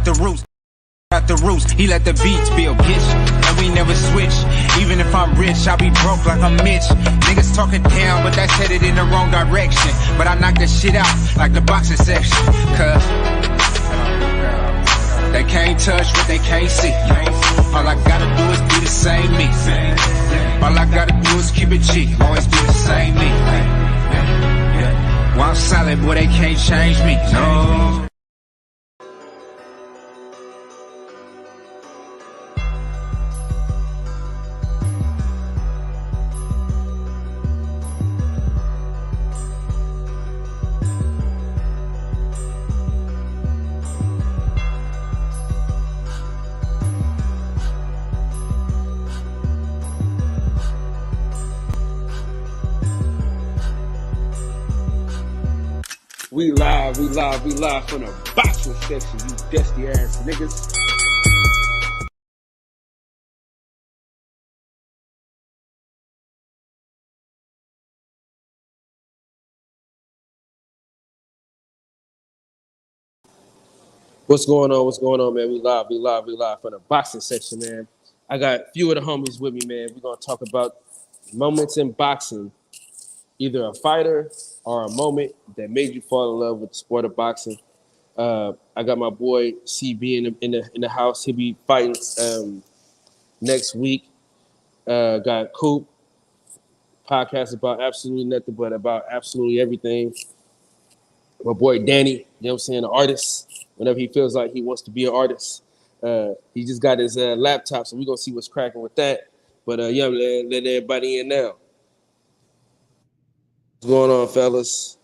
out the roots. Out the roots, he let the beats build, bitch, and we never switch. Even if I'm rich, I'll be broke like I'm Mitch. Niggas talking down, but that's headed in the wrong direction. But I knock that shit out like the boxing section. Cause they can't touch what they can't see. All I gotta do is be the same me. All I gotta do is keep it cheap. Always be the same me. While I'm solid, boy, they can't change me. No. We live from the boxing section, you dusty ass niggas. What's going on, man? We live from the boxing section, man. I got a few of the homies with me, man. We're gonna talk about moments in boxing, either a fighter or a moment that made you fall in love with the sport of boxing. I got my boy CB in the house. He'll be fighting next week. Got Coop podcast about absolutely nothing but about absolutely everything. My boy Danny, you know what I'm saying, an artist. Whenever he feels like he wants to be an artist, he just got his laptop, so we're gonna see what's cracking with that. But yeah, let everybody in now. What's going on, fellas?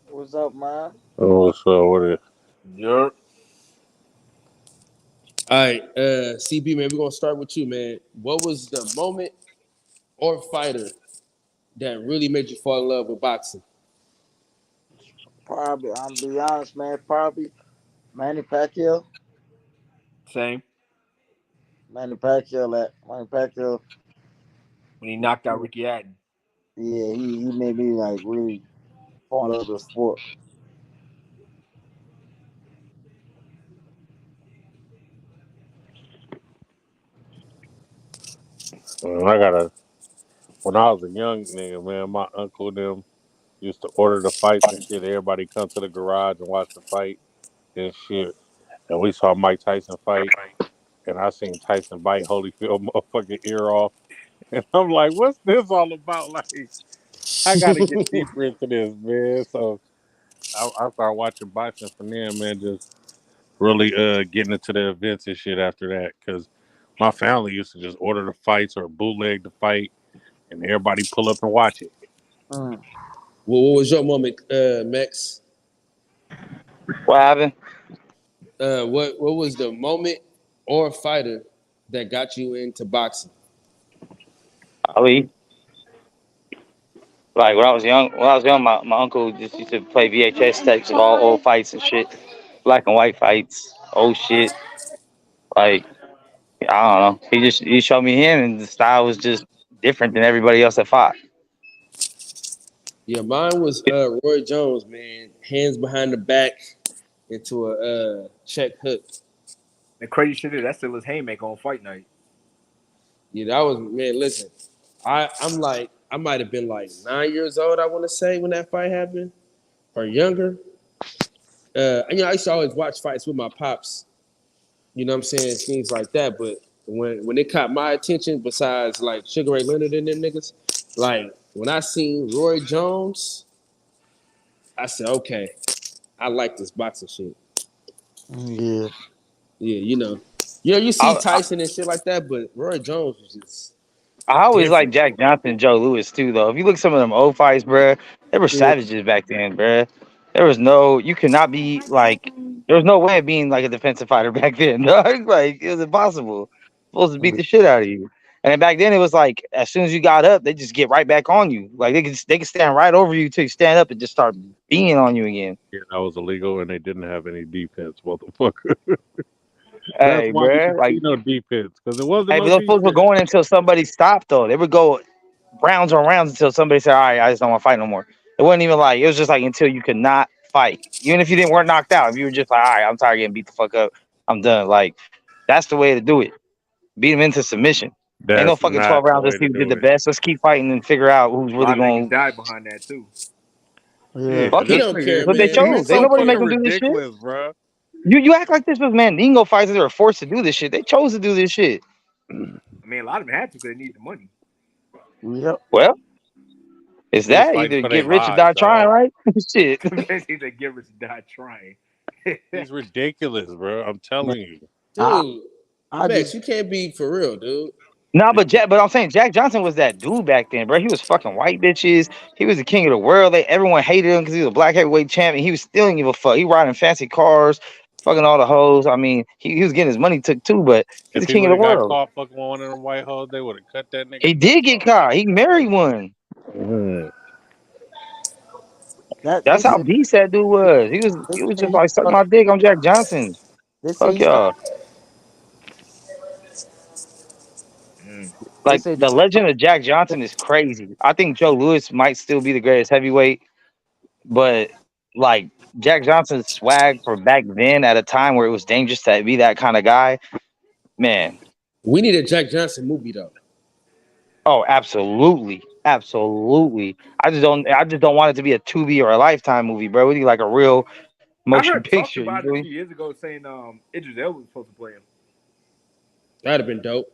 What's up, man? Oh, what's up with it? Yerp. All right, CB, man, we're gonna start with you, man. What was the moment or fighter that really made you fall in love with boxing? Probably, I'm be honest, man. Probably Manny Pacquiao. Same. Manny Pacquiao. When he knocked out Ricky Hatton. Yeah, he made me like really fall in love with the sport. When I was a young nigga, man, my uncle them used to order the fights and shit. Everybody come to the garage and watch the fight and shit. And we saw Mike Tyson fight, and I seen Tyson bite Holyfield motherfucking ear off. And I'm like, what's this all about? Like, I gotta get deeper into this, man. So I started watching boxing from there, man. Just really getting into the events and shit after that, because my family used to just order the fights or bootleg the fight, and everybody pull up and watch it. Well, what was your moment, Max? What happened? What was the moment or fighter that got you into boxing? Ali. Like when I was young, my uncle just used to play VHS tapes of all old fights and shit, black and white fights, old shit. Like I don't know, he showed me him, and the style was just different than everybody else that fought. Yeah, mine was Roy Jones, man. Hands behind the back into a check hook. The crazy shit is, that's still his haymaker on fight night. Yeah, that was, man, listen. I'm like, I might have been like 9 years old, I want to say, when that fight happened, or younger. I used to always watch fights with my pops. You know what I'm saying? Things like that. But when it caught my attention, besides like Sugar Ray Leonard and them niggas, like when I seen Roy Jones, I said, okay, I like this boxing shit. Yeah. Yeah, you know. Yeah, you see Tyson and shit like that, but Roy Jones was just I always different. like Jack Johnson and Joe Louis too, though. If you look at some of them old fights, bruh, they were savages back then, bruh. There was no way of being like a defensive fighter back then, dog. Like it was impossible. Supposed to beat the shit out of you. And then back then it was like as soon as you got up, they just get right back on you. Like they could stand right over you till you stand up and just start being on you again. Yeah, that was illegal, and they didn't have any defense, motherfucker. Hey, That's why we bruh, didn't like see no defense, because it wasn't hey, no but those folks were defense. going until somebody stopped though. They would go rounds on rounds until somebody said, "All right, I just don't want to fight no more." It wasn't even just like until you could not fight, even if you weren't knocked out. If you were just like, "All right, I'm tired of getting beat the fuck up," I'm done. Like that's the way to do it. Beat him into submission. Ain't no That's fucking 12 not the rounds. way Let's see to who did do the it. best. Let's keep fighting and figure out who's A really lot of niggas going. died behind that too. Yeah. Yeah, Fuck He it. this don't nigga, care, What they man. chose. it's Ain't so nobody make fucking them do this shit. ridiculous, bro. You act like this was Mandingo fights that are forced to do this shit. They chose to do this shit. I mean, a lot of them had to because they needed the money. Yep. Well, it's They was that fighting either for their get rich or lives, die trying, dog. right? Shit. They said give us die trying. He's ridiculous, bro. I'm Man, telling you. I Dude, I Max, just you can't be for real, dude. Nah, but I'm saying Jack Johnson was that dude back then, bro. He was fucking white bitches. He was the king of the world. Everyone hated him because he was a black heavyweight champion. He was still didn't give a fuck. He riding fancy cars, fucking all the hoes. I mean, he was getting his money took too, but he's If the he king of would the have got world. caught fucking with one of them white hoes, they would have cut that He nigga did nuts get off. caught. He married one. Mm. that That's how beast that dude was. they He was say just he like suck my dick. I'm Jack Johnson. they say Fuck he y'all. Mm. they Like say the legend of Jack Johnson is crazy. I think Joe Louis might still be the greatest heavyweight, but like Jack Johnson's swag for back then at a time where it was dangerous to be that kind of guy, man. We need a Jack Johnson movie though. Oh, absolutely. Absolutely. I just don't want it to be a Tubi or a Lifetime movie, bro. We need like a real I motion heard talked picture. You about it feel a me? few years ago, saying Idris Elba was supposed to play him. That'd have been dope.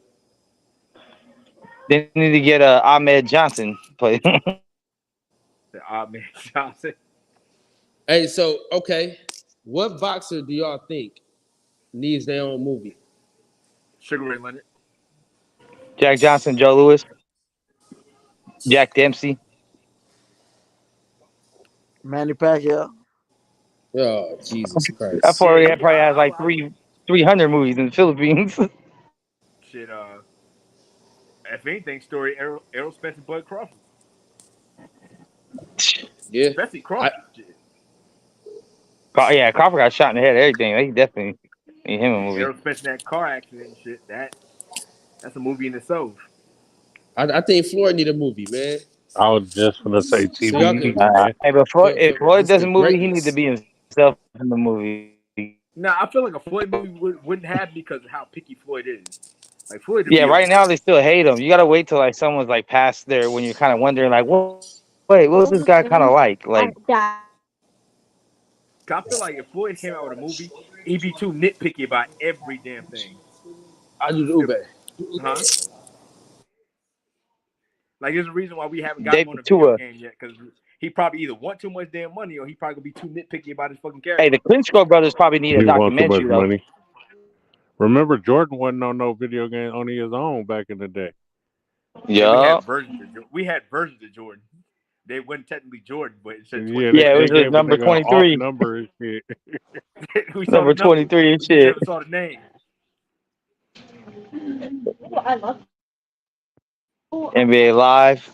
They need to get Ahmed Johnson play. The odd man Johnson. Hey, so okay, what boxer do y'all think needs their own movie? Sugar Ray Leonard. Jack Johnson, Joe Louis, Jack Dempsey. Manny Pacquiao. Oh, Jesus That Christ. Yeah, probably has like 300 movies in the Philippines. shit. If anything, story Errol Spence and Bud Crawford, Yeah. especially Crawford. Shit. Yeah, Crawford got shot in the head. Everything. They definitely need him a Yeah, movie. Errol Spence in that car accident and shit. That's a movie in itself. I think Floyd need a movie, man. I was just gonna say So y'all TBE, can man. Hey, but if Floyd just does the a movie, he need to greatness. be himself in the movie. Nah, I feel like a Floyd movie wouldn't have because of how picky Floyd is. Like Floyd would Yeah, be right now they still hate him. You gotta wait till like someone's like past there when you're kind of wondering like, wait, what's this guy kind of like? Like, I feel like if Floyd came out with a movie, he'd be too nitpicky about every damn thing. I do the If, Ube. huh? Like there's a reason why we haven't got him on David a video Tua. game yet, because he probably either want too much damn money or he probably gonna be too nitpicky about his fucking Hey, character. the Klitschko brothers probably need a He wants too much documentary though. money. Remember, Jordan wasn't on no video game on his own back in the day. Yeah, Yeah, we had versions of Jordan. They weren't technically Jordan, but it said Yeah, 23. yeah, it they was gave a number nigga an off 23, number and shit. We saw number the number. 23 and We just shit. never saw the name. NBA Live.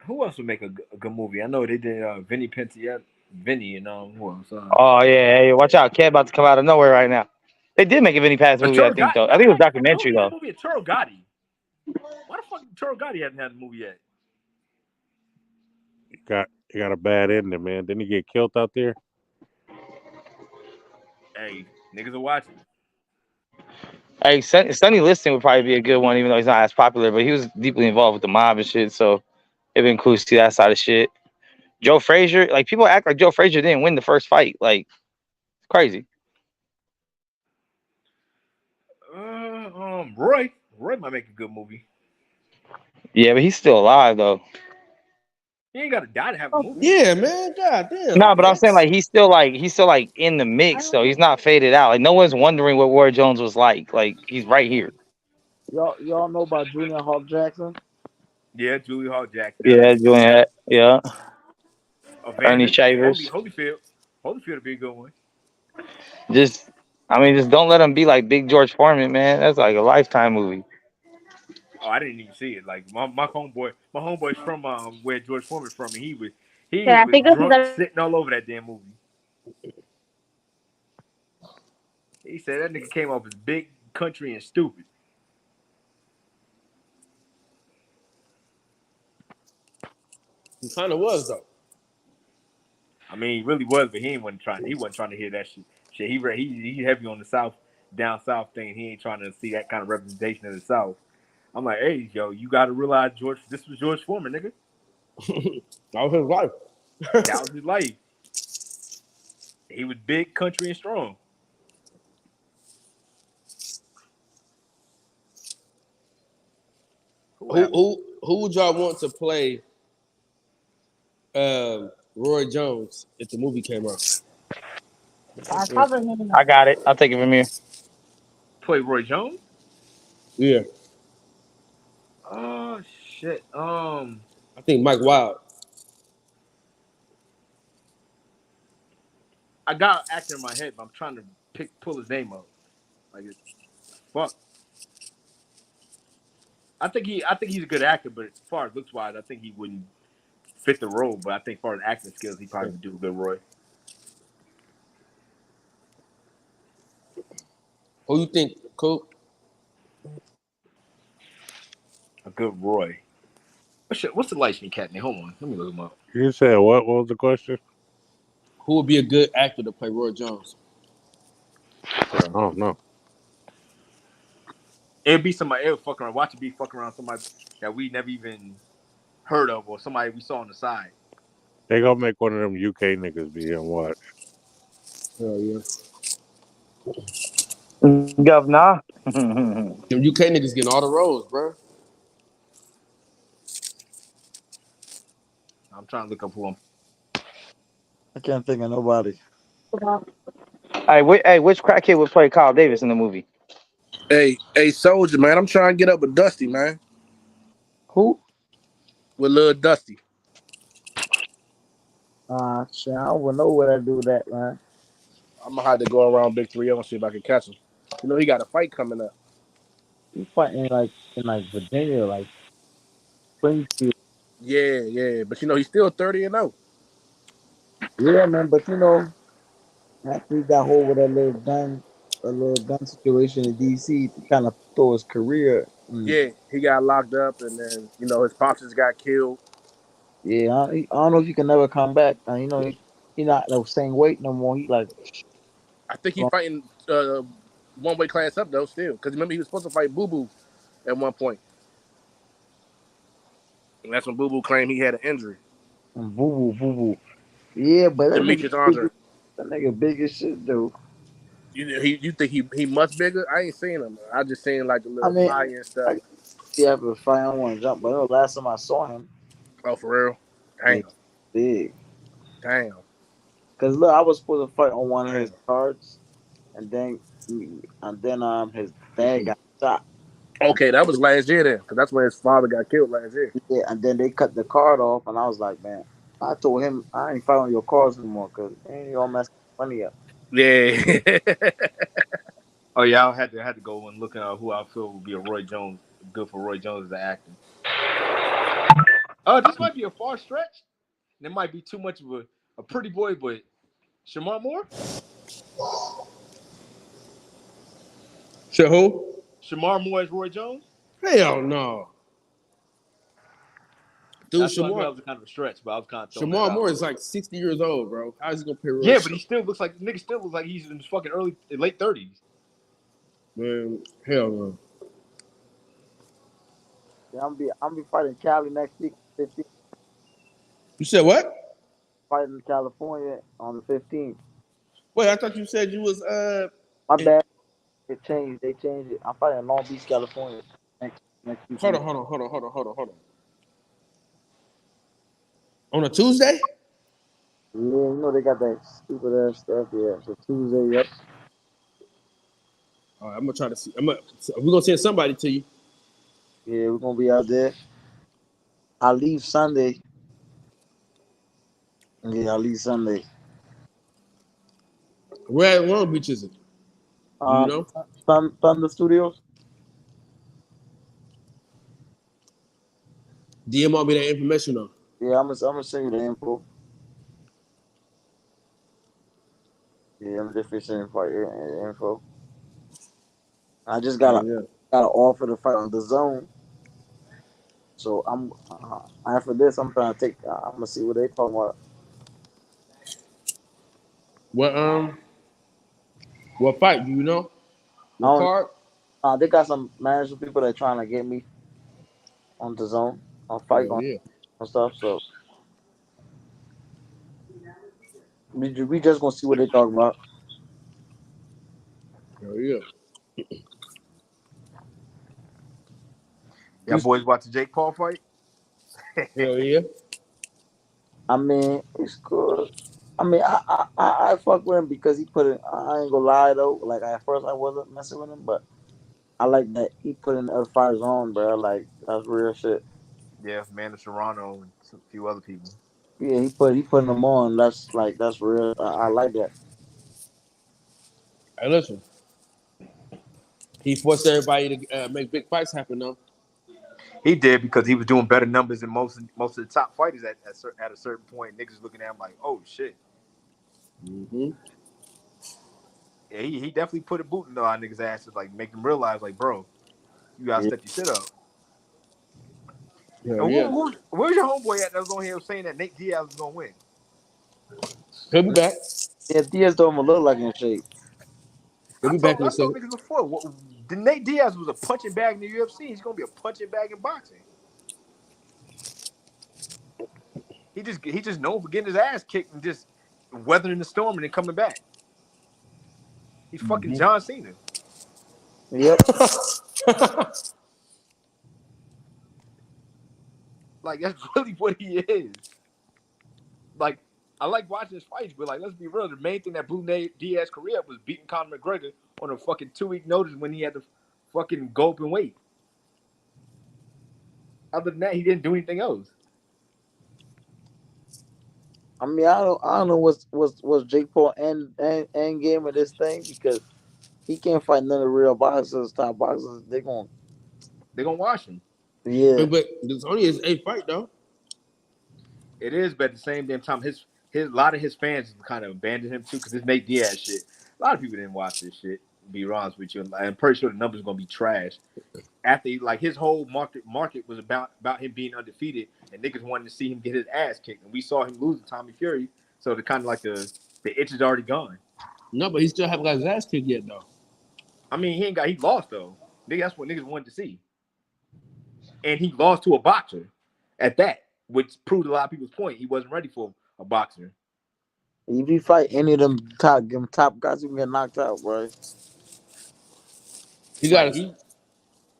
Who else would make a good movie? I know they did Vinny Pintiette, Vinny, and who else? Oh yeah, hey, watch out, Cat about to come out of nowhere right now. They did make a Vinny Paz movie, I Turo think Gotti. though. I think it was documentary Who made though. a movie of Turo Gotti? Why the fuck Turo Gotti hasn't had a movie yet? He got a bad ending, man. Didn't he get killed out there? Hey, niggas are watching. Hey, Sonny Liston would probably be a good one, even though he's not as popular, but he was deeply involved with the mob and shit, so it'd been cool to see that side of shit. Joe Frazier, like people act like Joe Frazier didn't win the first fight, like it's crazy. Roy might make a good movie. Yeah, but he's still alive though. He ain't got to die to have a movie. Yeah, man. God damn. No, but I'm saying like he's still like in the mix, so he's not faded out. Like no one's wondering what Roy Jones was like. Like he's right here. Y'all know about Junior Hawk Jackson? Yeah, Julie Hall Jackson. Yeah, doing that. Yeah. Ernie Shavers. Holyfield would be a good one. Just don't let him be like Big George Foreman, man. That's like a Lifetime movie. Oh, I didn't even see it. Like my homeboy's from where George Foreman's from, and he was drunk, sitting all over that damn movie. He said that nigga came off as big, country, and stupid. He kind of was though. I mean, he really was, but he wasn't trying to hear that shit. He heavy on the South, down South thing. He ain't trying to see that kind of representation of the South. I'm like, hey, yo, you got to realize this was George Foreman, nigga. That was his life. That was his life. He was big, country, and strong. Who would y'all want to play Roy Jones if the movie came out? I got it. I'll take it from here. Play Roy Jones? Yeah. Oh shit. I think Mike Wilde. I got an actor in my head, but I'm trying to pull his name up. Like, fuck. I think he's a good actor, but as far as looks wise, I think he wouldn't fit the role. But I think as far as acting skills, he probably would do a good Roy. Who you think, Coop? A good Roy. What's the light skin cat name? Hold on, let me look him up. You said what? What was the question? Who would be a good actor to play Roy Jones? I don't know. It'd be somebody. It would fuck around. Watch it be fucking around somebody that we never even heard of, or somebody we saw on the side. They gonna make one of them UK niggas be here and watch. Hell yeah. Governor. Them UK niggas getting all the roles, bro. I'm trying to look up who I'm. I can't think of nobody. Hey, which crackhead would play Carl Davis in the movie? Hey, Soldier, man, I'm trying to get up with Dusty, man. Who? With Lil Dusty. Shit, I don't know what I do with that, man. I'm gonna have to go around Big 3 and see if I can catch him. You know he got a fight coming up. He fighting in Virginia, like Springfield. Yeah, but you know he's still 30-0. Yeah, man, but you know, after he got hold of that little gun situation in DC, to kind of throw his career. Yeah, he got locked up, and then you know his pops just got killed. Yeah, I don't know if he can never come back. You know, he not the same weight no more. He like, I think he's fighting one weight class up though, still, because remember he was supposed to fight Boo Boo at one point, and that's when Boo Boo claimed he had an injury. boo boo. Yeah, but Demetrius Andre. That nigga big as shit, dude. You think he much bigger? I ain't seen him. I just seen like a little fly and stuff. Yeah, but fight on one jump. But the last time I saw him. Oh, for real? Damn. Big. Damn. Cause look, I was supposed to fight on one of his cards, and then his dad got shot. Okay, that was last year then, because that's when his father got killed last year. Yeah, and then they cut the card off, and I was like, man, I told him I ain't fighting your cards no more, cause ain't you all messing money up. Yeah. Oh yeah, I had to go and look at who I feel would be a Roy Jones, good for Roy Jones as an actor. This might be a far stretch. It might be too much of a pretty boy, but Shamar Moore? Sure, who? Shamar Moore as Roy Jones? Hell no. Dude, Shamar, that was kind of a stretch, but I was kind of Shamar Moore is like 60 years old, bro. How's he gonna play Roy? Yeah, but he still looks like he's in his fucking late 30s. Man, hell no. Yeah, I'm be fighting Cali next week, 15th. You said what? Fighting in California on the 15th. Wait, I thought you said you was My bad. They changed it. I'm fighting in Long Beach, California next week. Hold on. On a Tuesday? Yeah, you know they got that stupid ass stuff. Yeah, so Tuesday. Yep. All right, I'm gonna try to see. We're gonna send somebody to you. Yeah, we're gonna be out there. I leave Sunday. Yeah, I leave Sunday. Where at Long Beach is it? Do you know? Thunder Studios. DM me that information though. Yeah, I'm gonna send you the info. Yeah, I'm definitely sending you info. I just got an offer to fight on the zone. So I'm after this, I'm trying to I'm gonna see what they talking about. What what fight? Do you know? I What don't. card? They got some management people that trying to get me on the zone on fight Hell on yeah. stuff. So we just gonna see what they talking about. Hell yeah. Y'all boys watch the Jake Paul fight? Hell yeah. I mean, it's good. I mean, I fuck with him because he put it. I ain't gonna lie though. Like at first I wasn't messing with him, but I like that he put in the other fighters on, bro. Like that's real shit. Yeah, Amanda Serrano and a few other people. Yeah, he putting them on. That's real. I like that. Hey, listen. He forced everybody to make big fights happen though. He did because he was doing better numbers than most of the top fighters at a certain point. Niggas looking at him like, oh shit. Mm-hmm. Yeah, he definitely put a boot in our niggas' asses, like make them realize, like, bro, you gotta Yeah. step your shit up. Hell And yeah. where's your homeboy at that was on here saying that Nate Diaz was gonna win? He'll be back. Yeah, Diaz don't look like in shape. He'll be back in I a told second. niggas before, the Nate Diaz was a punching bag in the UFC. He's gonna be a punching bag in boxing. He just known for getting his ass kicked and just weathering the storm and then coming back. He's fucking Mm-hmm. John Cena. Yep. Like that's really what he is. Like I like watching his fights, but like let's be real, the main thing that blew Nate Diaz's career up was beating Conor McGregor on a fucking 2-week notice when he had to fucking go up and wait. Other than that, he didn't do anything else. I mean, I don't know what's Jake Paul end game of this thing because he can't fight none of the real boxers, top boxers. They're gonna watch him. Yeah, But it's only his eighth fight though. It is, but at the same damn time, his a lot of his fans kind of abandoned him too because this Nate Diaz shit. A lot of people didn't watch this shit. To be honest with you, I'm pretty sure the numbers gonna be trash. After like his whole market was about him being undefeated and niggas wanted to see him get his ass kicked, and we saw him lose to Tommy Fury. So the kind of like the itch is already gone. No, but he still haven't got his ass kicked yet though. I mean, he lost though. Nigga, that's what niggas wanted to see, and he lost to a boxer at that, which proved a lot of people's point. He wasn't ready for a boxer. if you fight any of them top guys, you can get knocked out, bro. He got Like his,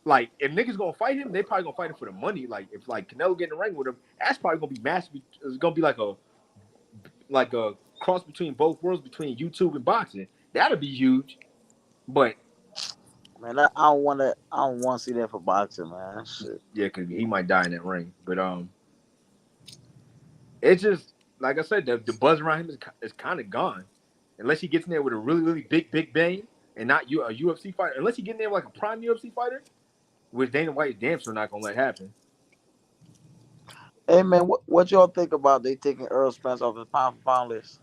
like if niggas gonna fight him, they probably gonna fight him for the money. Like if like Canelo get in the ring with him, that's probably gonna be massive. It's gonna be like a cross between both worlds between YouTube and boxing. That'll be huge. But Man, I don't want to. I don't want to see that for boxing, man. Shit. yeah, cause he might die in that ring. But it's just like I said, the buzz around him is kind of gone, unless he gets in there with a really big bang and not a UFC fighter. Unless he get in there with like a prime UFC fighter, which Dana White damn sure not gonna let happen. Hey, man, what y'all think about they taking Earl Spence off the pound for pound list?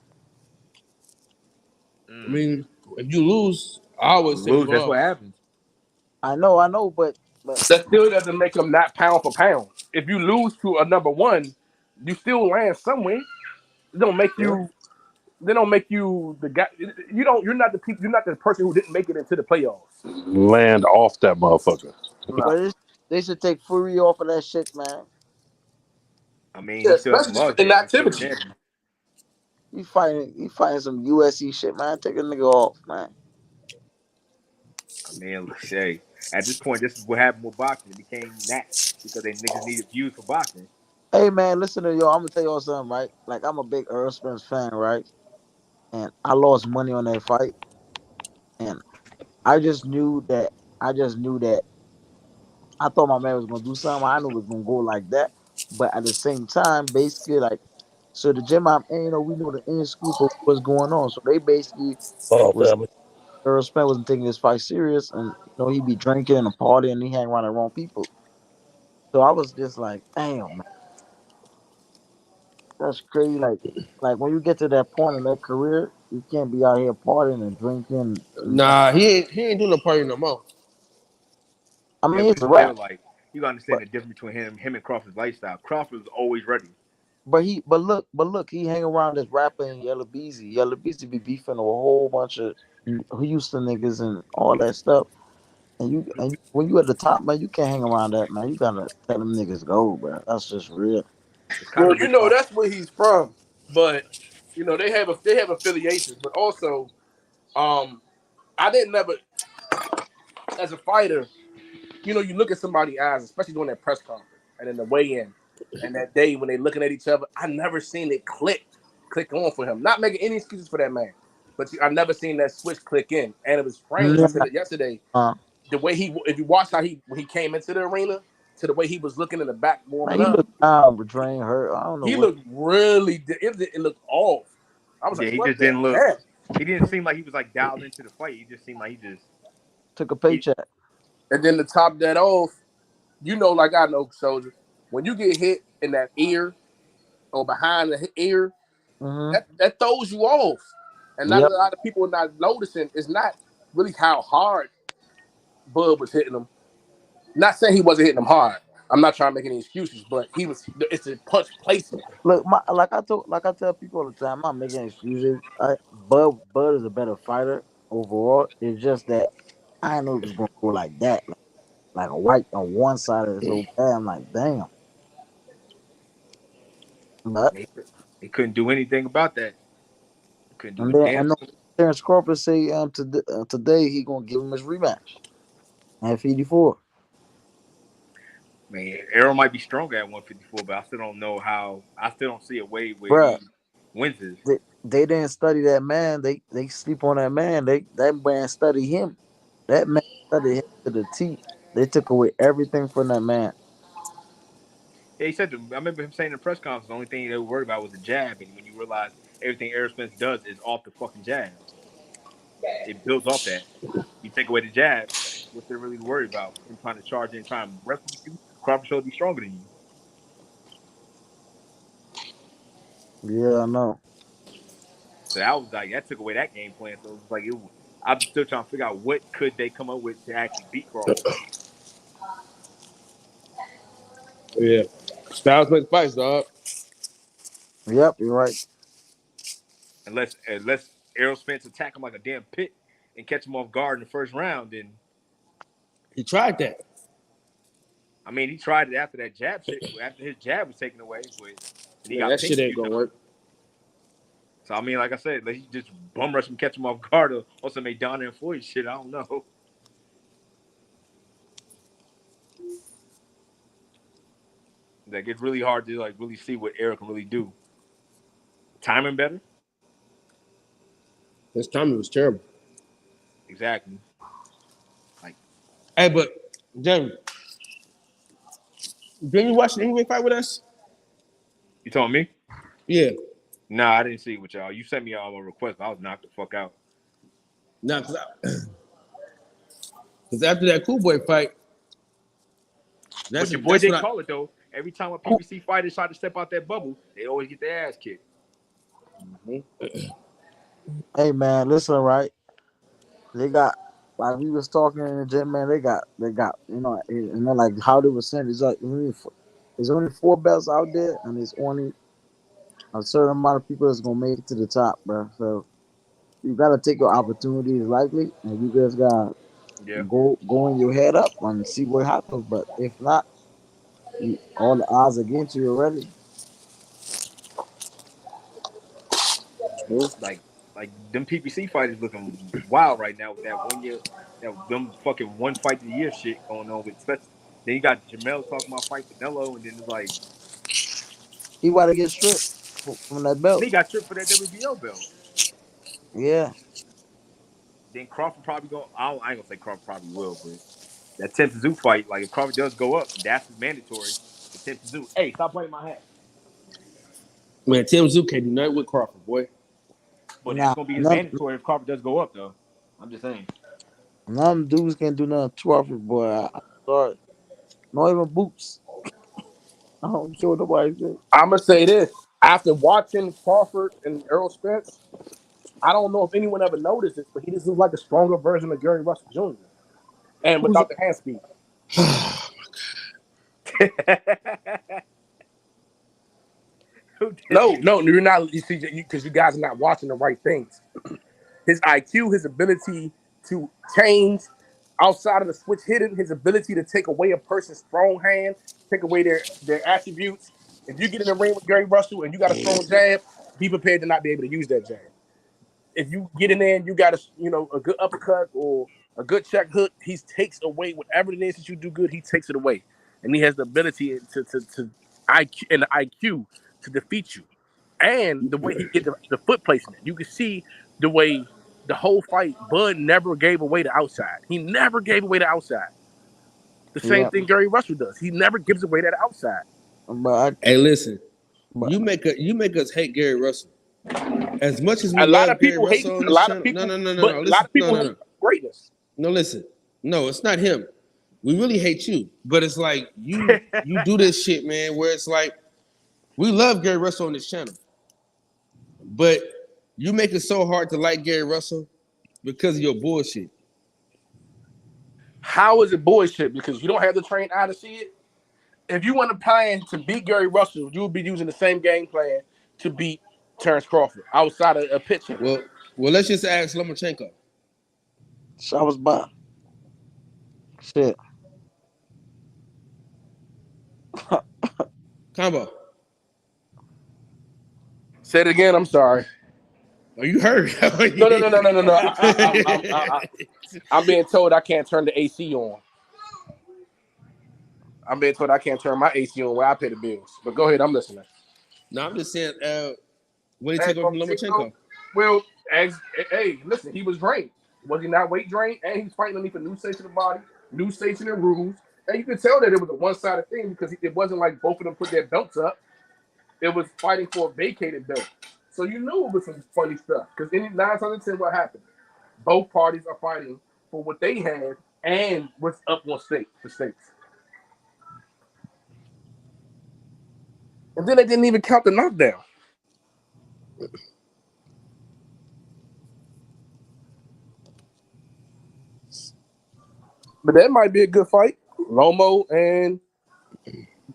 I mean, if you lose, I always say Lose, go that's off. what happens. I know, but That still doesn't make him not pound for pound. If you lose to a number one, you still land somewhere. It don't make you. They don't make you the guy. You don't. You're not the people. You're not the person who didn't make it into the playoffs. Land off that motherfucker. but they should take Fury off of that shit, man. I mean, Yeah, he still has especially some just for He's still inactivity. champion. He fighting some USC shit, man. Take a nigga off, man. I mean, hey, at this point, this is what happened with boxing. It became that because they niggas needed views for boxing. Hey, man, listen to y'all. I'm gonna tell y'all something, right? Like I'm a big Earl Spence fan, right? And I lost money on that fight, and I just knew that. I just knew that. I thought my man was gonna do something. I knew it was gonna go like that, but at the same time, basically, like, so the gym I'm in, we know the in scoop of what's going on. So they basically Oh, was family. Earl Spence wasn't taking this fight serious, and he be drinking and partying, and he hang around the wrong people. So I was just like, damn, man, that's crazy. Like when you get to that point in that career, you can't be out here partying and drinking. Nah, he ain't doing no party no more. I Yeah, mean, but it's a it's still rap, like you gotta understand but the difference between him and Crawford's lifestyle. Crawford was always ready. but look, he hang around this rapper in Yellow Beezy. Yellow Beezy be beefing with a whole bunch of Houston niggas and all that stuff. When you at the top, man, you can't hang around that, man. You gotta tell them niggas go, bro. That's just real. It's kind Well, of you just know like that's where he's from, but they have affiliations, but also I didn't never as a fighter. You look at somebody's eyes, especially during that press conference and then the weigh-in, and that day when they looking at each other. I never seen it click on for him. Not making any excuses for that man, but I never seen that switch click in, and it was strange. I Yeah, said it yesterday. uh, The way if you watch how when he came into the arena to the way he was looking in the back man, warming he up, looked down, but drain hurt. I don't know he what. looked really. It looked off. I was yeah, like, he what just the didn't look. heck? He didn't seem like he was like dialed into the fight. He just seemed like Took a he paycheck. And then to top that off, like I know, soldier, when you get hit in that ear or behind the ear, Mm-hmm. that throws you off. And not a Yep. lot of people are not noticing. It's not really how hard Bud was hitting him. Not saying he wasn't hitting him hard. I'm not trying to make any excuses, but he was. It's a punch placement. Look, like I tell people all the time, I'm not making excuses. Bud is a better fighter overall. It's just that I didn't know it was gonna go like that, like a white on one side of it so bad. I'm like, damn. But he couldn't do anything about that. He couldn't do and a then I damn know thing. Terrence Crawford say today he gonna give him his rematch at 54. Man, Arrow might be stronger at 154, but I still don't know how. I still don't see a way where Bruh, he wins this. they didn't study that man. They sleep on that man. That man study him. That man studied him to the T. They took away everything from that man. Yeah, he said. I remember him saying in the press conference, the only thing they were worried about was the jab, and when you realize everything Errol Spence does is off the fucking jab, it builds off that. You take away the jab, what they're really worried about? Him trying to charge in, trying to wrestle with you. Crawford showed to be stronger than you. Yeah, I know. So that was like that took away that game plan. So it was like I'm still trying to figure out what could they come up with to actually beat Crawford. Yeah. Styles make fights, dog. Yep, you're right. Unless Errol Spence attack him like a damn pit and catch him off guard in the first round, then He tried that. I mean he tried it after that jab shit, after his jab was taken away, but and he Man, got that shit pinned a ain't few gonna times. work. So I mean, like I said, like he just bum rush him, catch him off guard, or also made Donna and Floyd shit. I don't know. Like it's really hard to like really see what Eric can really do. Timing better, His timing was terrible. exactly. Like Hey, but then didn't you watch the anyway fight with us? you told me. Yeah. Nah, I didn't see it with y'all. You sent me all a request, but I was knocked the fuck out. Nah, because after that Cool Boy fight, But your boy didn't what I. call it though. Every time a PBC fighter try to step out that bubble, they always get their ass kicked. Hey man, listen, right? They got like we was talking in the gym, man. They got like how they were saying it's like there's only four belts out there, and there's only a certain amount of people that's gonna make it to the top, bro. So you gotta take your opportunities likely, and you just gotta Yeah, go in your head up and see what happens. But if not, all the odds against you already. like them PBC fighters looking wild right now with that 1 year, that them fucking one fight of the year shit going on with. Especially then you got Jamel talking about fight Canelo, and then it's like He about to get stripped from that and belt. he got tripped for that WBO belt. Yeah, Then Crawford probably go. I ain't gonna say Crawford probably will, but that Tim Tszyu fight, like if Crawford does go up, that's mandatory. The Tim Tszyu, hey, stop playing my hat. Man, Tim Zoo can't do nothing with Crawford, boy. But that's nah, gonna be his mandatory if Crawford does go up, though. I'm just saying. none of them dudes can do nothing to Crawford, boy. I'm sorry. Not even Boots. I don't care what nobody say. I'm gonna say this: after watching Crawford and Errol Spence, I don't know if anyone ever noticed this, but he just looks like a stronger version of Gary Russell Jr. and Who's without the hand speed. No, you're not. You see, because you guys are not watching the right things. His IQ, his ability to change outside of the switch hitting, his ability to take away a person's strong hand, take away their attributes. If you get in the ring with Gary Russell and you got a strong jab, be prepared to not be able to use that jab. If you get in there and you got a good uppercut or a good check hook, he takes away whatever it is that you do good. He takes it away, and he has the ability to IQ and the IQ to defeat you. And the way he get the foot placement, you can see the way the whole fight, Bud never gave away the outside. He never gave away the outside. The same thing Gary Russell does. He never gives away that outside. Hey, listen, you make us hate Gary Russell as much as we a lot love of people Gary hate Russell. a lot of people. No. But a lot of people hate greatness. No, listen. No, it's not him. We really hate you. But it's like you do this shit, man, where it's like we love Gary Russell on this channel. But you make it so hard to like Gary Russell because of your bullshit. How is it bullshit? Because you don't have the trained eye to see it. If you want to plan to beat Gary Russell, you would be using the same game plan to beat Terrence Crawford outside of a pitching. Well, let's just ask Lomachenko. So I was by. Shit. Combo. Say it again. I'm sorry. Are you hurt? No. I'm being told I can't turn the AC on. I'm being told I can't turn my AC on where I pay the bills. But go ahead. I'm listening. No, I'm just saying, what did he take over from Lomachenko? Well, hey, listen, he was drained. Was he not weight drained? And he's fighting underneath a new station of body, new station and rules. And you could tell that it was a one-sided thing because it wasn't like both of them put their belts up. It was fighting for a vacated belt. So you knew it was some funny stuff. Because 9 times out of 10, what happened? Both parties are fighting for what they had and what's up on the stakes. And then they didn't even count the knockdown. But that might be a good fight. Lomo and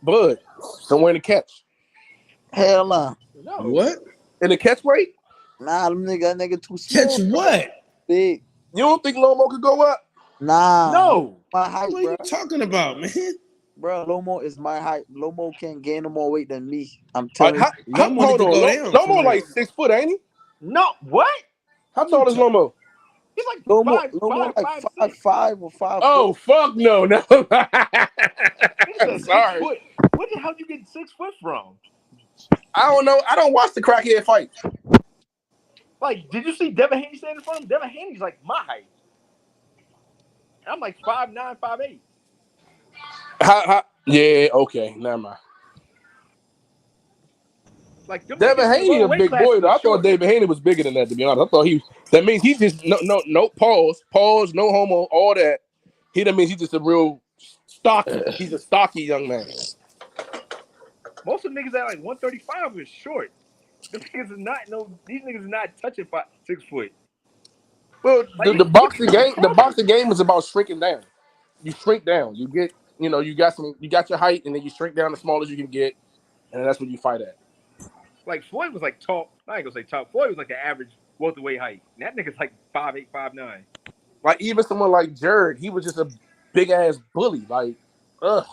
Bud. Somewhere in the catch. Hell nah. No. What? In the catch weight? Nah, them nigga too small. Catch what? Big. You don't think Lomo could go up? Nah. No. My height, What are you talking about, man? Bro, Lomo is my height. Lomo can't gain no more weight than me. I'm telling you. Hold on. Lomo like 6 foot, ain't he? No, what? How tall is Lomo? He's like Lomo five, like 5'5" or 5'4". Oh, fuck no. I'm sorry. Where the hell you get 6 foot from? I don't know. I don't watch the crackhead fight. Like, did you see Devin Haney standing in front of him? Devin Haney's like my height. I'm like 5'9", 5'8". Yeah, okay. Never mind. Like Devin Haney a big boy though. I thought Devin Haney was bigger than that, to be honest. I thought that means he just no pause, no homo, all that. That means he's just a real stocky. He's a stocky young man. Most of the niggas at like 135 is short. These niggas are not touching 6 foot. Well, the boxing game is about shrinking down. You shrink down. You get, you got your height, and then you shrink down as small as you can get, and that's what you fight at. Like Floyd was like tall. I ain't gonna say tall. Floyd was like the average welterweight height. And that nigga's like 5'8", 5'9". Like even someone like Jared, he was just a big ass bully. Like, ugh.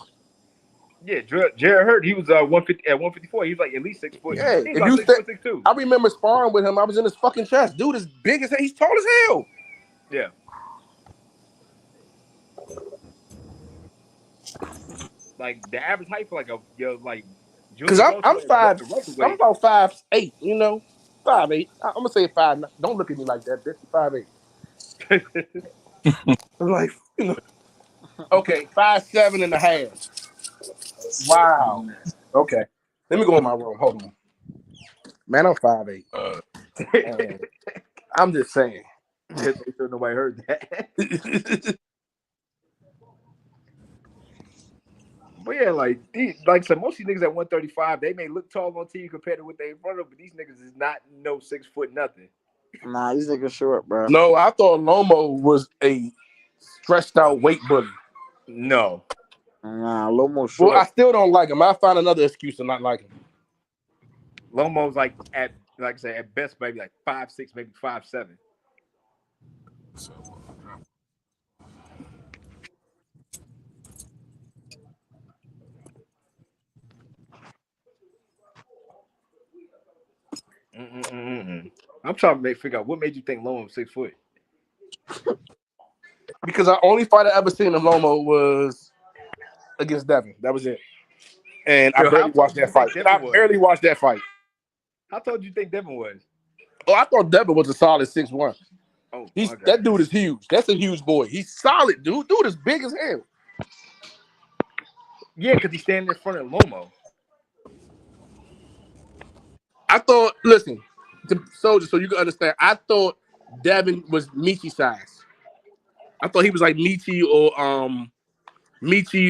Yeah, Jared Hurd, he was 150 at 154. He was like at least 6 foot. Yeah, if you 6'2". I remember sparring with him. I was in his fucking chest. Dude is big as hell. He's tall as hell. Yeah. Like the average height for because I'm about 5'8", 5'8". I'm gonna say 5'9". Don't look at me like that, bitch. 5'8". I'm like, okay, 5'7.5". Wow. Okay, let me go in my room. Hold on, man. I'm 5'8". I'm just saying. Just make sure nobody heard that. But yeah, so most of these niggas at 135, they may look tall on TV compared to what they in front of, but these niggas is not no 6 foot nothing. Nah, these niggas short, bro. No, I thought Lomo was a stretched out weight bully. No. Nah, Lomo short. Well, I still don't like him. I find another excuse to not like him. Lomo's like I said, at best maybe like 5'6", maybe 5'7". I'm trying to figure out what made you think Lomo was 6 foot. Because the only fight I ever seen of Lomo was against Devin. That was it. And I barely watched that fight. How tall do you think Devin was? Oh, I thought Devin was a solid 6'1". Oh, That dude is huge. That's a huge boy. He's solid, dude. Dude is big as hell. Yeah, because he's standing in front of Lomo. I thought, listen, Soldier, so you can understand, I thought Devin was Michi size. I thought he was like Michi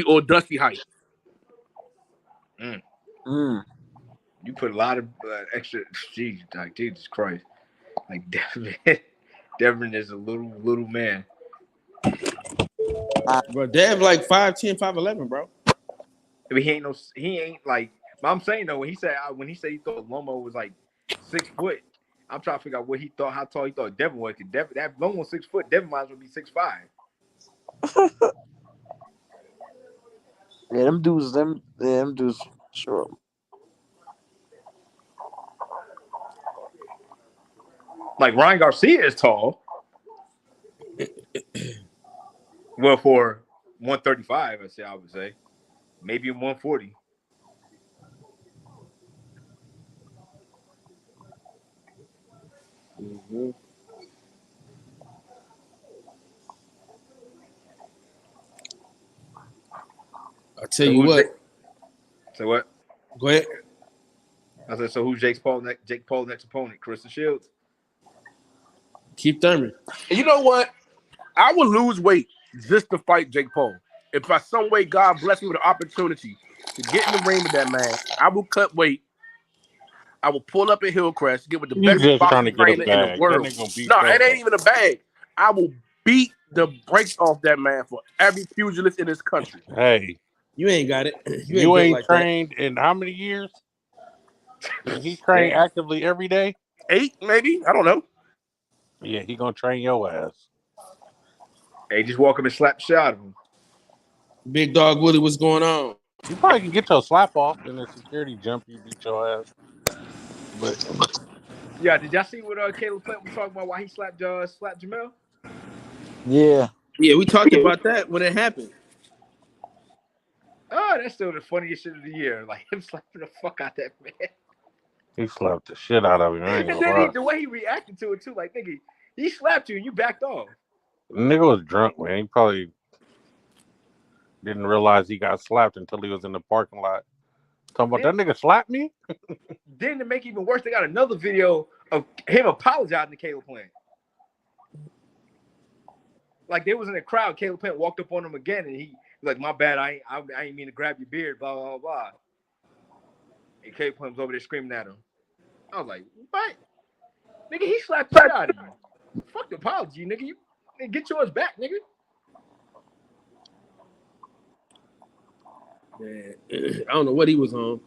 or Dusty height. You put a lot of extra. Jeez, like Jesus Christ, like Devin is a little man. Bro, Dev like 5'10", 5'11", bro. I mean, he ain't like. But I'm saying though, when he said he thought Lomo was like 6 foot, I'm trying to figure out how tall he thought Devin was. Cause that Lomo was 6 foot. Devin might as well be 6'5". Yeah, them dudes, sure. Like Ryan Garcia is tall. Well, for 135, I would say, maybe 140. Mm-hmm. I'll tell you what. So what? Go ahead. I said, so who's Jake Paul's next opponent? Kristen Shields. Keith Thurman. And you know what? I would lose weight just to fight Jake Paul. If by some way God bless me with an opportunity to get in the ring with that man, I will cut weight. I will pull up at Hillcrest, get with the best boxing trainer in the world. No, it ain't even a bag. I will beat the brakes off that man for every pugilist in this country. Hey, you ain't got it. You ain't like trained that. In how many years? He trained actively every day? 8, maybe. I don't know. Yeah, he gonna train your ass. Hey, just walk him and slap the shit out of him. Big Dog Willie, what's going on? You probably can get your slap off in a security jump. You beat your ass. But yeah, did y'all see what Caleb Plant was talking about? Why he slapped Jamel? Yeah, we talked about that when it happened. Oh, that's still the funniest shit of the year. Like him slapping the fuck out that man. He slapped the shit out of him. I ain't And gonna then lie. the way he reacted to it too, like nigga, he slapped you and you backed off. The nigga was drunk, man. He probably didn't realize he got slapped until he was in the parking lot. Talking about that nigga slapped me? Then to make it even worse, they got another video of him apologizing to Caleb Plant. Like they was in the crowd, Caleb Plant walked up on him again, and he was like, "My bad, I ain't mean to grab your beard." Blah blah blah. And Caleb Plant was over there screaming at him. I was like, "What, nigga? He slapped the shit out of you. Fuck the apology, nigga. You get yours back, nigga." Man, I don't know what he was on,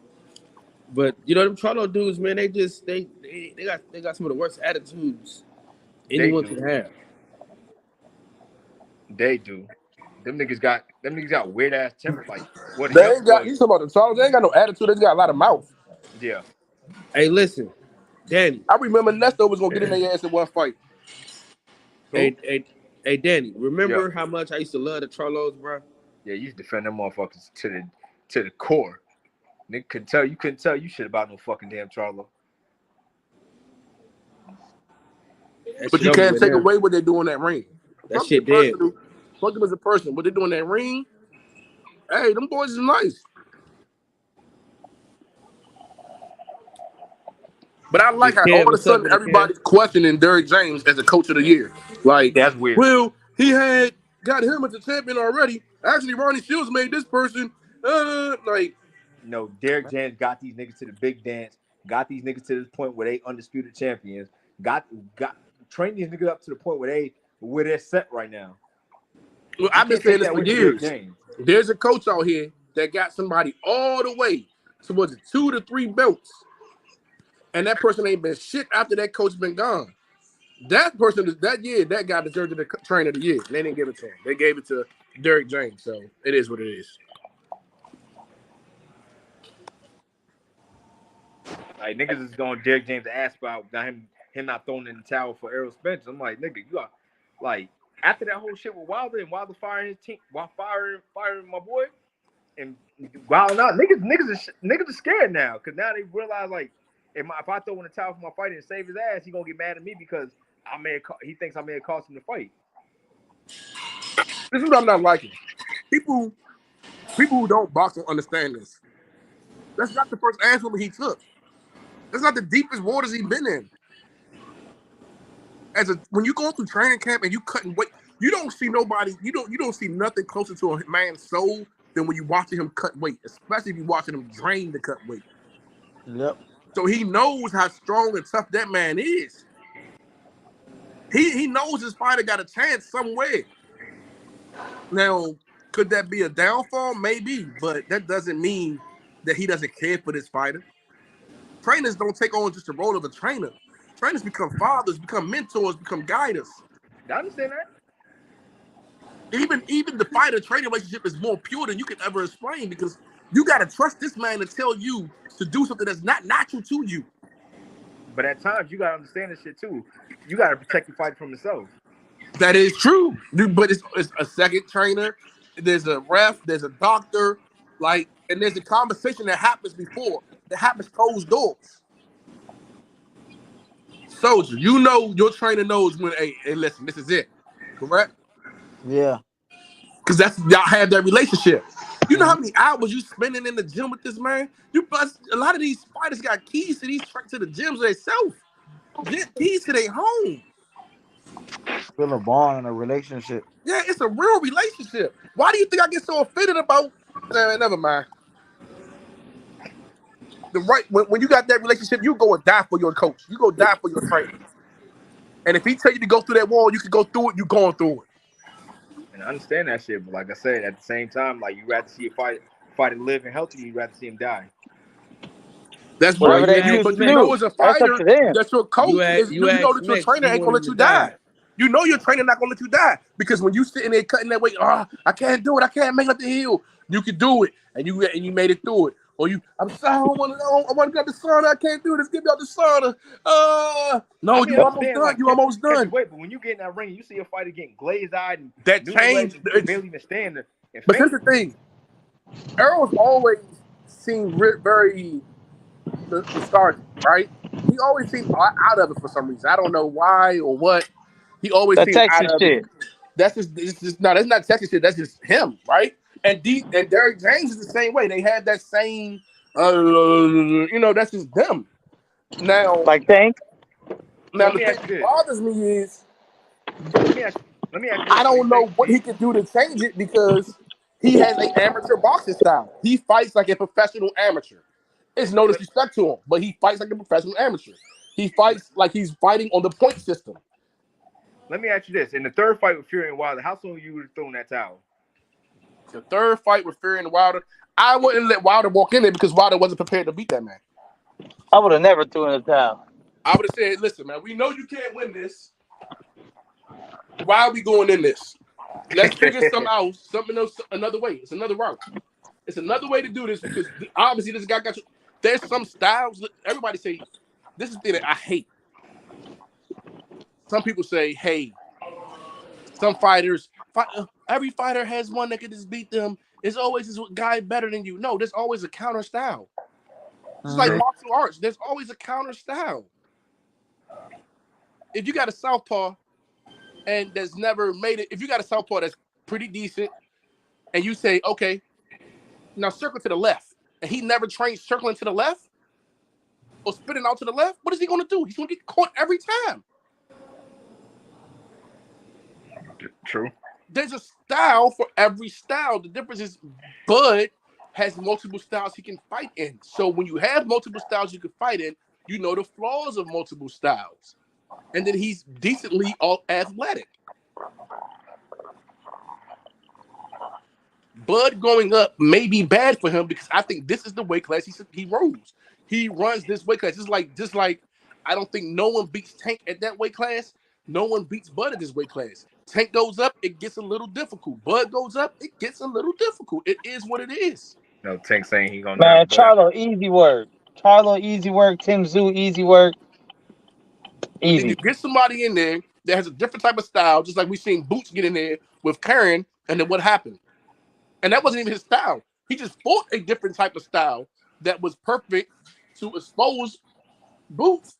but you know them Charlo dudes, man. They got some of the worst attitudes anyone could have. They do. Them niggas got weird ass temper. Like what? They ain't got. You talking about the Charles? They ain't got no attitude. They just got a lot of mouth. Yeah. Hey, listen, Danny. I remember Nesto was gonna get in their ass in one fight. Hey, Danny. Remember how much I used to love the Charlos, bro? Yeah, you defend them motherfuckers to the core. Nigga couldn't tell you shit about no fucking damn Charlo. But you can't take away what they do in that ring. That shit dead. Fuck them as a person. What they do in that ring, hey, them boys is nice. But I like how all of a sudden everybody's questioning Derrick James as a coach of the year. Like, that's weird. Well, he got him as a champion already. Actually, Ronnie Shields made this person like. No, Derrick James got these niggas to the big dance. Got these niggas to this point where they undisputed champions. Got trained these niggas up to the point where they're set right now. Well, I've been saying this for years. There's a coach out here that got somebody all the way to 2 to 3 belts. and that person ain't been shit after that coach been gone. That person that year, that guy deserved the trainer of the year. They didn't give it to him. They gave it to Derrick James. So it is what it is. Like niggas is going Derrick James ass about him not throwing in the towel for Errol Spence. I'm like, nigga, you are like after that whole shit with Wilder and Wilder firing his team, while firing my boy, and wilding out, niggas are scared now because now they realize like if I throw in the towel for my fight and save his ass, he gonna get mad at me because he thinks I may have cost him the fight. This is what I'm not liking. People who don't box don't understand this. That's not the first ass whooping he took. That's not the deepest waters he's been in. When you go through training camp and you cutting weight, you don't see nobody. You don't see nothing closer to a man's soul than when you watching him cut weight, especially if you watching him drain to cut weight. Yep. So he knows how strong and tough that man is. He knows his fighter got a chance somewhere. Now, could that be a downfall? Maybe, but that doesn't mean that he doesn't care for this fighter. Trainers don't take on just the role of a trainer. Trainers become fathers, become mentors, become guiders. I understand that. Even the fighter-trainer relationship is more pure than you can ever explain because you got to trust this man to tell you to do something that's not natural to you. But at times, you got to understand this shit, too. You got to protect your fighter from himself. That is true. But it's a second trainer. There's a ref. There's a doctor. And there's a conversation that happens before. That happens closed doors. Soldier, you know your trainer knows when, hey, listen, this is it. Correct? Yeah. Because y'all have that relationship. You know how many hours you spending in the gym with this man? A lot of these fighters got keys to the gyms themselves. Keys to their home. Feel a bond in a relationship. Yeah, it's a real relationship. Why do you think I get so offended about? Never mind. When you got that relationship, you go and die for your coach. You go die for your trainer. And if he tell you to go through that wall, you can go through it. You going through it. And I understand that shit, but like I said, at the same time, like you rather see a fighter live and healthy, you rather see him die. That's Whatever what they you choose but to you do. know as a That's up fighter, to them. that's your coach. You know that your trainer ain't gonna let you die. You know your trainer not gonna let you die because when you sitting there cutting that weight, I can't do it. I can't make it up the hill. You can do it, and you made it through it. Or I'm sorry, I want to get out the sauna. I can't do this. Get me out the sauna. No, you almost done. Like, you almost done. Wait, but when you get in that ring, you see a fighter getting glazed eyed and that changed. Barely even stand there. But here's the thing: Errol's always seemed very lethargic, right? He always seemed out of it for some reason. I don't know why or what. He always seemed out of it. That's just no. That's not Texas shit. That's just him, right? And Derrick James is the same way. They had that same, that's just them. Now, like Tank. Now the thing that bothers me is, let me ask you, I don't know what he can do to change it because he has an amateur boxing style. He fights like a professional amateur. It's no disrespect to him, but he fights like a professional amateur. He fights like he's fighting on the point system. Let me ask you this: in the third fight with Fury and Wilder, how soon you would have thrown that towel? The third fight with Fury and Wilder, I wouldn't let Wilder walk in there because Wilder wasn't prepared to beat that man. I would have never threw in the towel. I would have said, listen, man, we know you can't win this. Why are we going in this? Let's figure something else, another way. It's another route. It's another way to do this because obviously this guy got you. There's some styles. Everybody say, this is the thing that I hate. Some people say, hey, some fighters, every fighter has one that can just beat them. There's always this guy better than you. No, there's always a counter style. It's like martial arts. There's always a counter style. If you got a southpaw and that's never made it, if you got a southpaw that's pretty decent, and you say, okay, now circle to the left, and he never trained circling to the left or spinning out to the left, what is he going to do? He's going to get caught every time. True. There's a style for every style. The difference is Bud has multiple styles he can fight in. So when you have multiple styles you can fight in, you know the flaws of multiple styles. And then he's decently all athletic. Bud going up may be bad for him because I think this is the weight class he rose. he runs this weight class. Just like I don't think no one beats Tank at that weight class. No one beats Bud at this weight class. Tank goes up, it gets a little difficult. Bud goes up, it gets a little difficult. It is what it is. No, Tank saying he gonna Man, knock Bud out. Charlo, easy work. Charlo, easy work. Tim Zoo, easy work. But then you Easy. get somebody in there that has a different type of style, just like we seen Boots get in there with Karen, and then what happened? And that wasn't even his style. He just fought a different type of style that was perfect to expose Boots.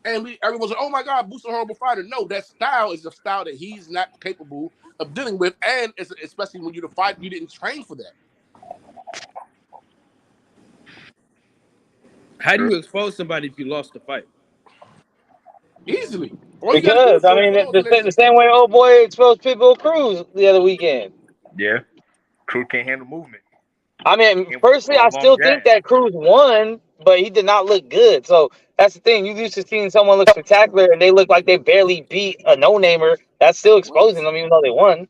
And everyone's like, oh my God, Boots is a horrible fighter. No, that style is a style that he's not capable of dealing with. And especially when you're the fighter, you didn't train for that. How do you expose somebody if you lost the fight? Easily. All you gotta do is Because, I show mean, flaws in that the same way old boy exposed Pitbull Cruz the other weekend. Yeah, Cruz can't handle movement. I mean, personally, I still think that Cruz won, but he did not look good. So that's the thing. You used to seeing someone look spectacular and they look like they barely beat a no-namer. That's still exposing them, even though they won.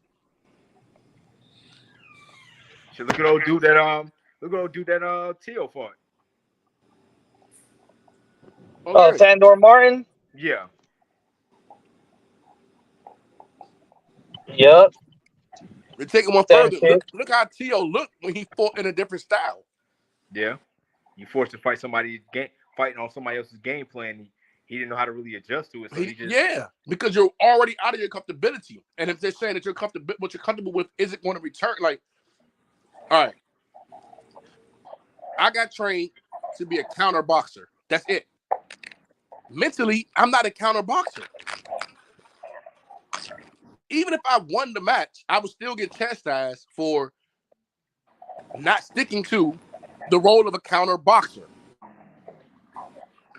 So look at old dude that Tio fought. Oh, Sandor Martin? Yeah. Yep. We're taking one further. Look how Tio looked when he fought in a different style. Yeah. You forced to fight fighting on somebody else's game plan. He didn't know how to really adjust to it. So yeah, because you're already out of your comfortability. And if they're saying that what you're comfortable with isn't going to return, like, all right, I got trained to be a counter boxer. That's it. Mentally, I'm not a counter boxer. Even if I won the match, I would still get chastised for not sticking to the role of a counter boxer.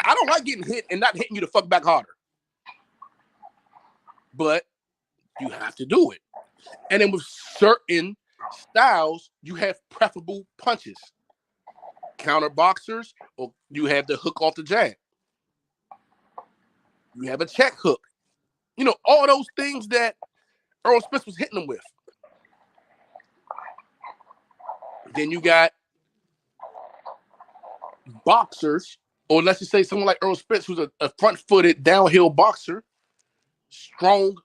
I don't like getting hit and not hitting you to fuck back harder. But you have to do it. And then with certain styles, you have preferable punches. Counter boxers, or you have the hook off the jab. You have a check hook. You know, all those things that Earl Spence was hitting them with. Then you got boxers, or let's just say someone like Earl Spence, who's a front-footed downhill boxer, strong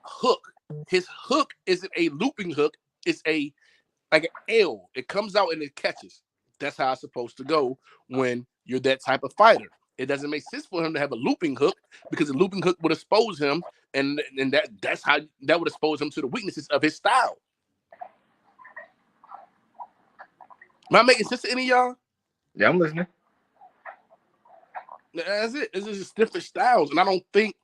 hook. His hook isn't a looping hook, it's like an L. It comes out and it catches. That's how it's supposed to go when you're that type of fighter. It doesn't make sense for him to have a looping hook because the looping hook would expose him, and that's how that would expose him to the weaknesses of his style. Am I making sense to any of y'all? Yeah, I'm listening. That's it. It's just different styles, and I don't think.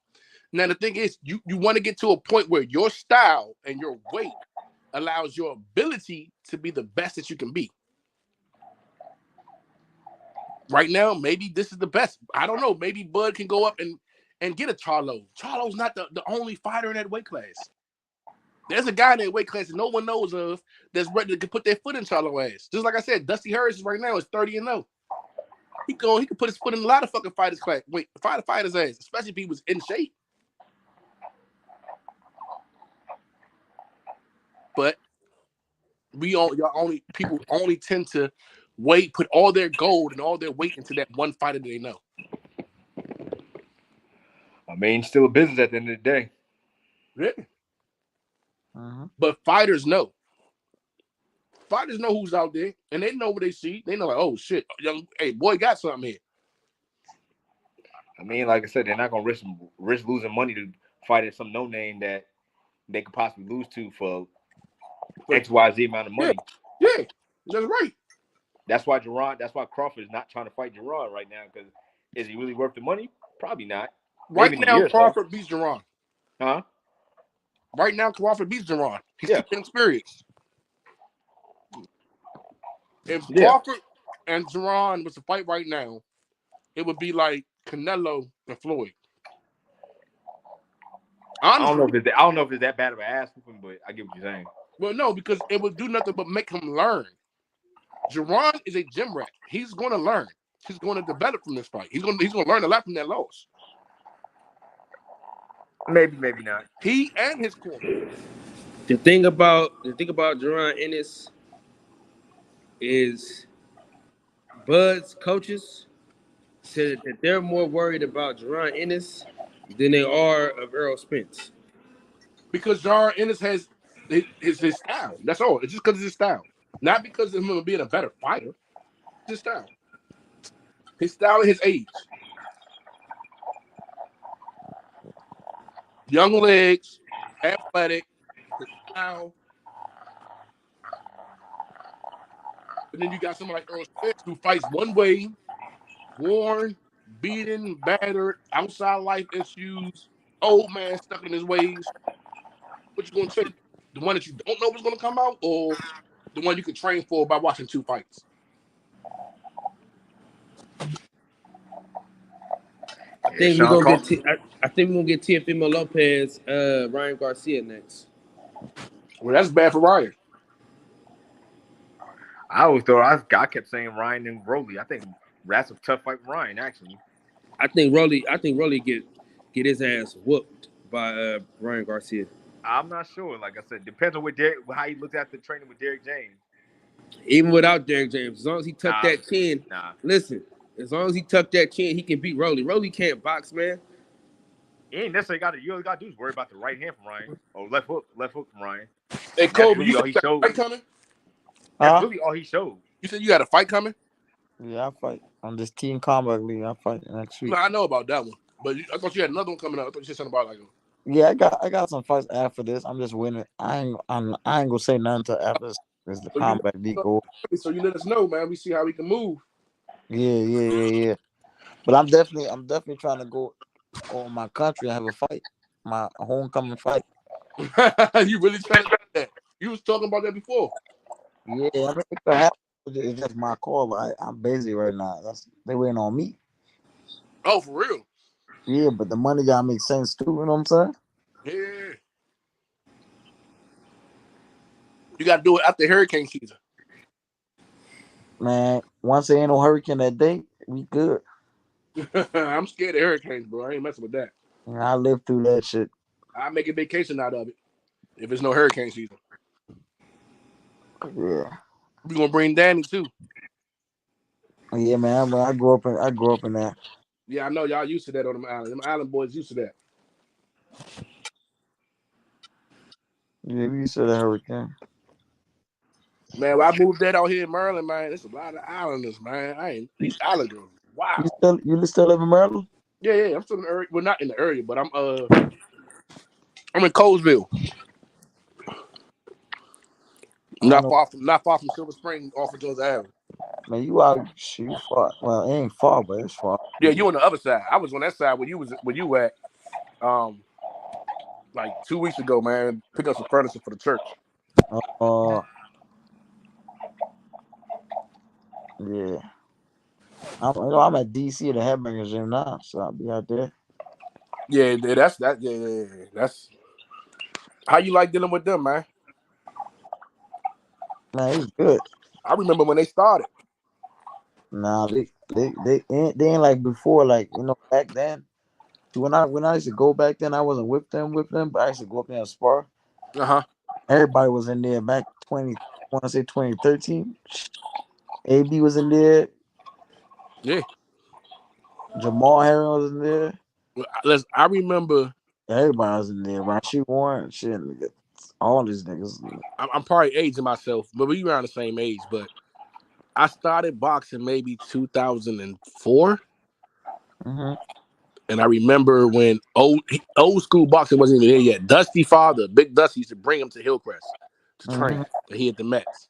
Now the thing is, you want to get to a point where your style and your weight allows your ability to be the best that you can be. Right now, maybe this is the best. I don't know. Maybe Bud can go up and get a Charlo. Charlo's not the only fighter in that weight class. There's a guy in that weight class that no one knows of that's ready to put their foot in Charlo ass. Just like I said, Dusty Harris right now is 30-0. He could put his foot in a lot of fucking fighters' class. Fighters' ass, especially if he was in shape. But people only tend to put all their gold and all their weight into that one fighter that they know. I mean, still a business at the end of the day. Yeah. But fighters know. Fighters know who's out there, and they know what they see. They know, like, oh shit, hey boy, got something here. I mean, like I said, they're not gonna risk losing money to fight at some no name that they could possibly lose to for XYZ amount of money. Yeah, that's right. That's why Crawford is not trying to fight Jerron right now, because is he really worth the money? Probably not. Right now, Crawford beats Jerron. Huh? Right now, Crawford beats Jerron. He's keeping experience. If Crawford and Jerron was to fight right now, it would be like Canelo and Floyd. Honestly, I don't know if it's that bad of an ass whooping, but I get what you're saying. Well, no, because it would do nothing but make him learn. Jerron is a gym rat. He's going to learn. He's going to develop from this fight. He's going to learn a lot from that loss. Maybe not. He and his corner. The thing about Jerron Ennis is Bud's coaches said that they're more worried about Jerron Ennis than they are of Earl Spence. Because Jar Ennis has his style. That's all. It's just because of his style, not because of him being a better fighter. It's his style. His style and his age. Young legs, athletic, his style. And then you got someone like Earl Spence who fights one way, worn, beaten, battered, outside life issues, old man stuck in his ways. What you gonna take? The one that you don't know what's gonna come out, or the one you can train for by watching 2 fights? I think Sean we're gonna Col- get. I think we're gonna get Teofimo Lopez, Ryan Garcia next. Well, that's bad for Ryan. I always thought I kept saying Ryan and Rolly. I think that's a tough fight for Ryan, actually. I think Rolly get his ass whooped by Ryan Garcia. I'm not sure. Like I said, depends on how he looks after training with Derek James. Even without Derek James, as long as he tucked that chin. Listen, as long as he tucked that chin, he can beat Rolly. Rolly can't box, man. He ain't necessarily got to. You all got to do is worry about the right hand from Ryan or left hook from Ryan. Hey, Kobe, really you all he got a showed. fight coming? That's really all he showed. You said you got a fight coming? Yeah, I fight on this Team Combat League. I fight next week. No, I know about that one, but I thought you had another one coming up. I thought you said something about like. Yeah, I got some fights after this. I'm just winning. I ain't gonna say nothing until after this the Combat League go. So you let us know, man. We see how we can move. Yeah. But I'm definitely trying to go on my country and have a fight, my homecoming fight. You really trying to do that? You was talking about that before. Yeah, I mean, it could happen. It's just my call. I'm busy right now. They waiting on me. Oh, for real? Yeah, but the money gotta make sense too. You know what I'm saying? Yeah. You got to do it after hurricane season. Man, once there ain't no hurricane that day, we good. I'm scared of hurricanes, bro. I ain't messing with that. I lived through that shit. I make a vacation out of it if it's no hurricane season. Yeah. We gonna bring Danny too. Yeah, man. I grew up in that. Yeah, I know y'all used to that on them islands. Them island boys used to that. Yeah, we used to the hurricane. Man, when I moved that out here in Maryland, man, there's a lot of islanders, man. These islanders. Wow. You still live in Maryland? Yeah. I'm still in the area. Well, not in the area, but I'm in Colesville. Not far from Silver Spring off of Georgia Avenue. Man, you out shoot far. Well, it ain't far, but it's far. Yeah, you on the other side. I was on that side where you at like 2 weeks ago, man. Pick up some furniture for the church. Yeah. I'm at DC at the Headbangers Gym now, so I'll be out there. Yeah, that's that. Yeah. That's how you like dealing with them, man. Man, it's good. I remember when they started. Nah, they ain't like before, like back then. When I used to go back then, I wasn't with them, but I used to go up there and spar. Everybody was in there back 2013. AB was in there. Yeah. Jamal Harris was in there. I remember. Everybody was in there. Rashid Warren, shit, all these niggas. I'm probably aging myself, but we around the same age. But I started boxing maybe 2004. Mm-hmm. And I remember when old school boxing wasn't even there yet. Dusty father, Big Dusty, used to bring him to Hillcrest to train. And he had the Mets.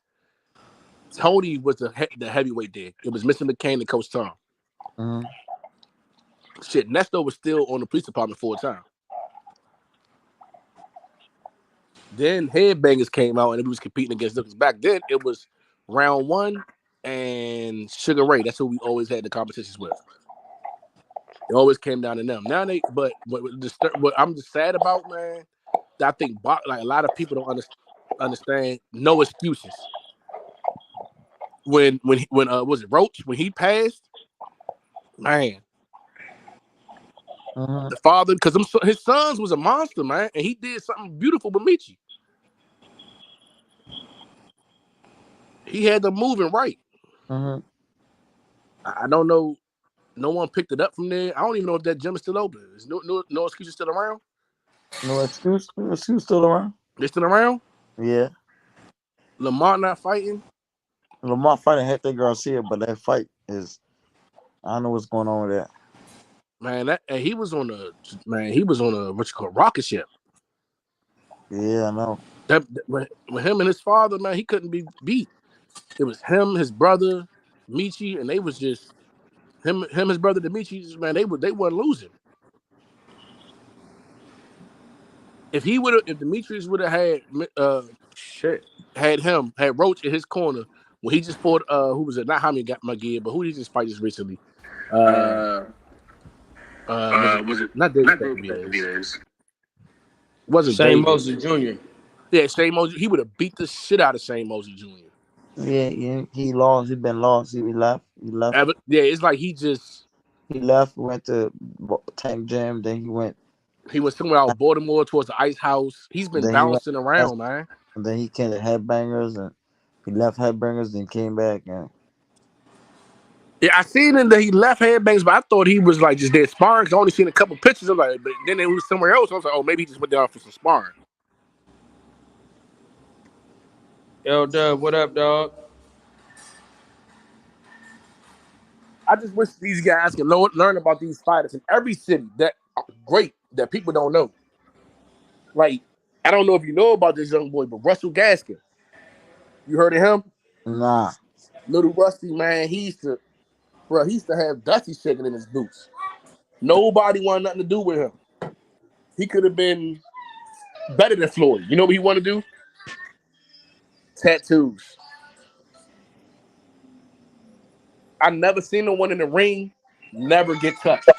Tony was the heavyweight there. It was Mr. McCain and Coach Tom. Mm-hmm. Shit, Nesto was still on the police department full time. Then Headbangers came out and we was competing against them. Back then, it was Round One and Sugar Ray. That's who we always had the competitions with. It always came down to them. Now what I'm just sad about, man, I think like a lot of people don't understand. No excuses. When was it Roach when he passed, man? The father, because his sons was a monster, man, and he did something beautiful with Michi. He had them moving right. Mm-hmm. I don't know. No one picked it up from there. I don't even know if that gym is still open. Is no excuses still around? No excuse. No excuse still around. They still around? Yeah. Lamar not fighting? Lamar fighting Hector Garcia, but that fight is I don't know what's going on with that. Man, he was on a what you call rocket ship. Yeah, I know. That when him and his father, man, he couldn't be beat. It was him, his brother, Michi, and they was just him, his brother Demetrius, man, they weren't losing. If Demetrius would have had had Roach in his corner when he just fought who was it? Not Hamid Magid, but who did he just fight just recently? Was it not David Benavidez? Wasn't Shane David. Mosley Jr. Yeah, Shane Mosley. He would have beat the shit out of Shane Mosley Jr. Yeah, he lost. He been lost. He left. Yeah, it's like he left. Went to Tank Jam. Then he went somewhere out Baltimore towards the Ice House. He's been bouncing around, man. And then he came to Headbangers, and he left Headbangers, then came back. And yeah, I seen him that he left Headbangers, but I thought he was like just there sparring. Cause I only seen a couple pictures of it, but then it was somewhere else. I was like, oh, maybe he just went there for some sparring. Yo, Dub, what up, dog? I just wish these guys can learn about these fighters in every city that are great that people don't know. Like, I don't know if you know about this young boy, but Russell Gaskin. You heard of him? nah. Little Rusty, man, he used to have Dusty shaking in his boots. Nobody wanted nothing to do with him. He could have been better than Floyd. You know what he wanted to do? Tattoos. I never seen no one in the ring never get touched.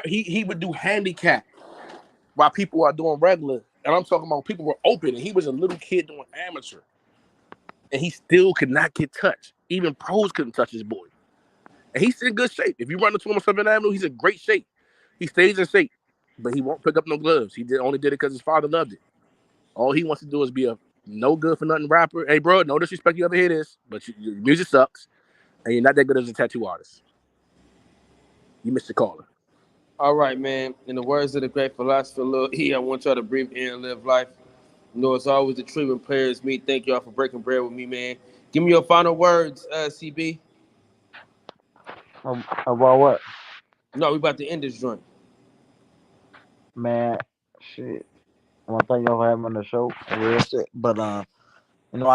He would do handicap while people are doing regular. And I'm talking about people were open and he was a little kid doing amateur. And he still could not get touched. Even pros couldn't touch his boy. And he's in good shape. If you run into him on 7th Avenue, he's in great shape. He stays in shape, but he won't pick up no gloves. He only did it because his father loved it. All he wants to do is be a no good for nothing rapper. Hey, bro, no disrespect, you ever hear this, but your music sucks, and you're not that good as a tattoo artist. You missed your caller. All right, man. In the words of the great philosopher Lil E, I want y'all to breathe in and live life. You know, it's always the truth when players meet. Thank y'all for breaking bread with me, man. Give me your final words, CB. About what? No, we about to end this joint. Man, shit. I want to thank y'all for having me on the show. Real shit. But I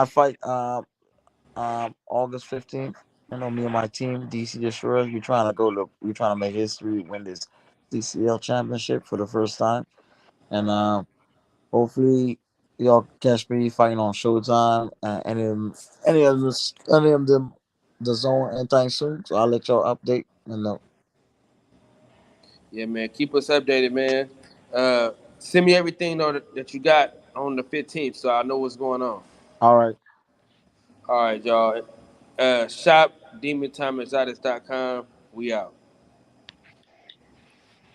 fight August 15th. Me and my team, DC Destroyers, we're trying to make history, win this DCL championship for the first time. And hopefully y'all catch me fighting on Showtime, any of them the zone anytime soon. So I'll let y'all update and know. Yeah, man. Keep us updated, man. Send me everything though that you got on the 15th so I know what's going on. All right. All right, y'all. Shop DemonThomasArtist.com. We out.